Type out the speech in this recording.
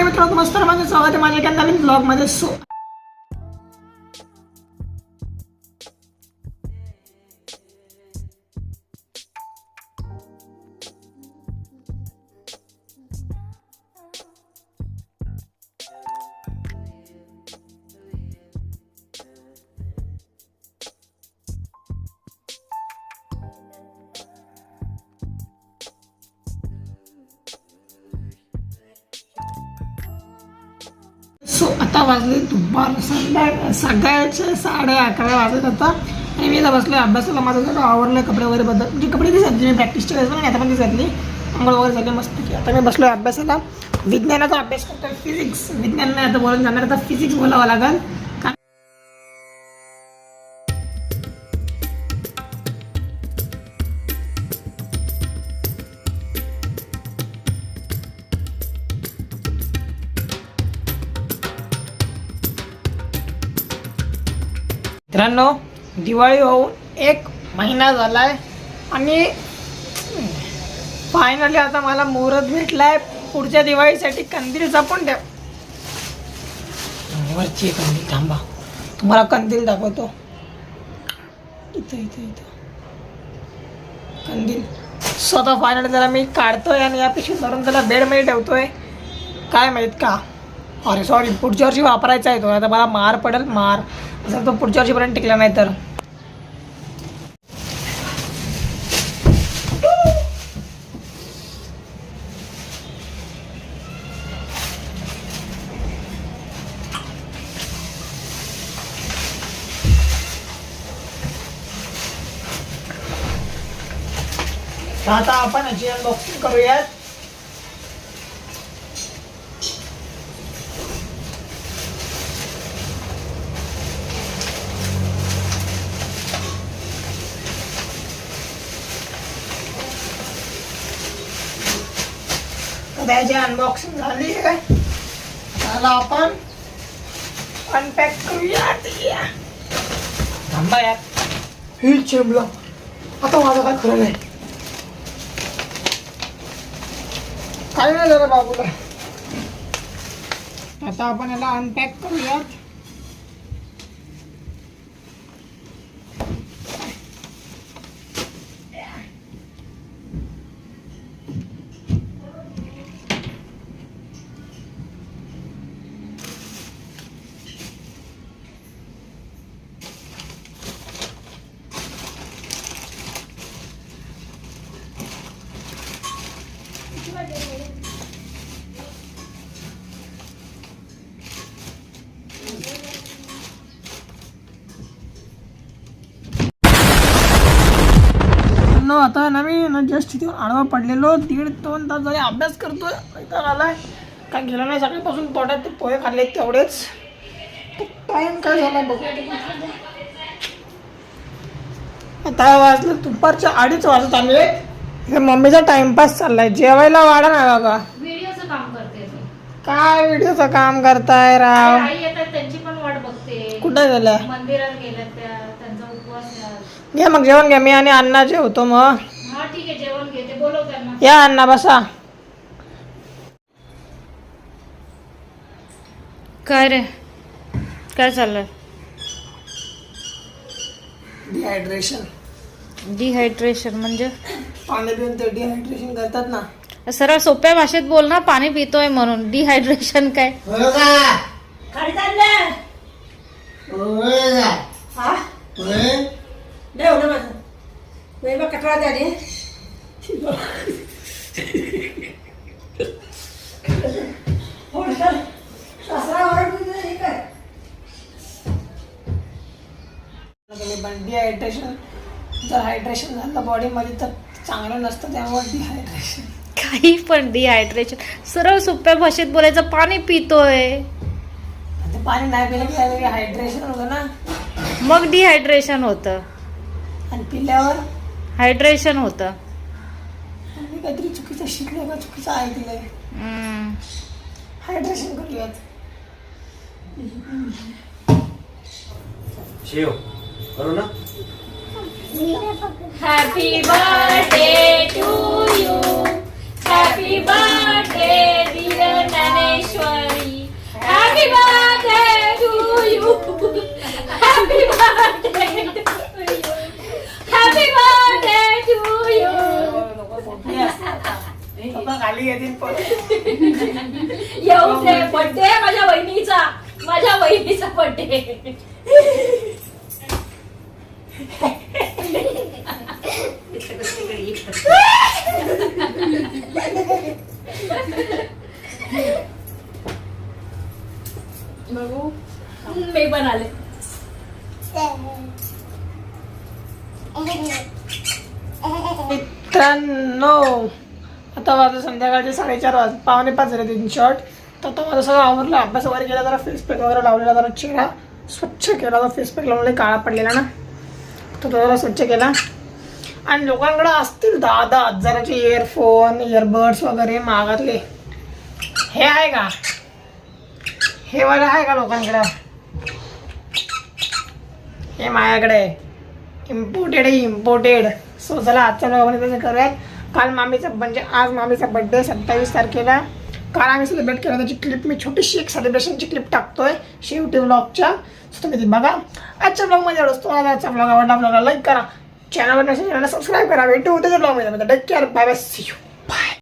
मित्रांनो, मस्त माझं स्वागत आहे माझ्या एका नवीन ब्लॉगमध्ये. आता वाजले दुपार सकाळचे 11:30 वाजत होता आणि मी इथं बसलो अभ्यासाला. माझं सगळं आवरलं, कपडे वगैरे बदल म्हणजे कपडे ती घातली, मी प्रॅक्टिसच्या वेळेस नाही आता पण ती घातली, अंघोळ वगैरे झाली मस्त की. आता मी बसलो अभ्यासाला, विज्ञानाचा अभ्यास करतो, फिजिक्स. विज्ञान नाही आता बोलून जाणार, आता फिजिक्स बोलावं लागेल. मित्रांनो, दिवाळी होऊन 1 महिना झाला आहे आणि फायनली आता मला मुहूर्त भेटला आहे पुढच्या दिवाळीसाठी कंदील जपून ठेव. वरची कंदील, थांबा तुम्हाला कंदील दाखवतो. इथं इथं इथं कंदील स्वतः फायनली त्याला मी काढतोय आणि या पिशवीत भरून त्याला बेडमध्ये ठेवतोय. काय माहीत का, अरे सॉरी, पुढच्या वर्षी वापरायचा आहे तो. आता मला मार पडेल, मार जर तो पुढच्या वर्षीपर्यंत टिकला नाही तर. आता आपण याची अनबॉक्सिंग करूयात. त्याची अनबॉक्सिंग झाली आहे, त्याला आपण अनपॅक करूयात. थांबा यार, हिल चेंबला आता माझं काय खरं नाही. काय नाही झालं बाबूला. आता आपण याला अनपॅक करूयात. आता ना मी जस्ट तिथे आडवा पडलेलो, 1.5-2 तास झाले अभ्यास करतोय. इथं आलाय काय गेलं नाही, सकाळपासून पोटात ते पोहे खाल्ले तेवढेच. टाइम काय झाला बघू. आता वाजलं दुपारच्या 2:30 वाजत आले. हे मम्मीचा टाइमपास चाललाय, जेवायला वाढा ना बाबा. व्हिडिओचं काम करते. काय व्हिडिओचं काम करताय राव. आई येतात त्यांची पण वाट बघते. कुठे गेल्या? मंदिरात गेल्या त्या, त्यांचा उपवास आहे. घ्या मग जेवण घ्या, मी आणि अण्णा जेवतो मग. हा ठीक आहे, जेवण घेते, बोलव त्यांना. या अण्णा बसा. काय रे, काय चाललंय? डिहायड्रेशन म्हणजे पाणी पिऊन ते डिहायड्रेशन करतात ना. सरळ सोप्या भाषेत बोल ना, पाणी पितोय म्हणून. डिहायड्रेशन काय? डिहायड्रेशन जर हायड्रेशन झालं बॉडीमध्ये तर चांगलं नसतं, त्यामुळे डिहायड्रेशन. काही पण डिहायड्रेशन, सरळ सोप्या भाषेत बोलायचं. पाणी पितोय, पाणी नाही पिलं की हायड्रेशन होतं ना, मग डिहायड्रेशन होतं. आणि पिल्यावर हायड्रेशन होतं. मी काहीतरी चुकीचं शिकलं का चुकीचं ऐकलंय. हायड्रेशन करूयात. शेव करू ना. Happy birthday to you, happy birthday dear Dnyaneshwar. खाली येतील पण येऊ दे बर्थडे माझ्या बहिणीचा बर्थडे बघू मी पण आले मित्रांनो आता वाजले संध्याकाळचे 4:30 4:45 झाले 3 शॉर्ट. तर आता माझं सगळं आवरलं. अभ्यास वगैरे केला, जरा फेस पॅक वगैरे लावलेला, जरा चेहरा स्वच्छ केला. तर फेस पॅक लावले काळा पडलेला ना, तर तो जरा स्वच्छ केला. आणि लोकांकडे असतील 10-10 हजाराचे इयरफोन इयरबड्स वगैरे महागातले. हे आहे का? हे वाला आहे का लोकांकडं? हे माझ्याकडे इम्पोर्टेड आहे, इम्पोर्टेड. सो चला आजच्या ब्लॉगमध्ये तसं करूयात. काल मामीचा म्हणजे आज मामीचा बड्डे 27 तारखेला. काल आम्ही सेलिब्रेट केला, त्याची क्लिप मी छोटीशी एक सेलिब्रेशनची क्लिप टाकतोय शेवटी ब्लॉगच्या. सो तुम्ही ती बघा. आजच्या ब्लॉगमध्ये एवढंच. तुम्हाला आजचा ब्लॉग आवडला, ब्लॉगला लाईक करा, चॅनलवर नसेल चॅनलला सबस्क्राईब करा. भेटू त्याच्या ब्लॉगमध्ये. Take care, bye bye, see you.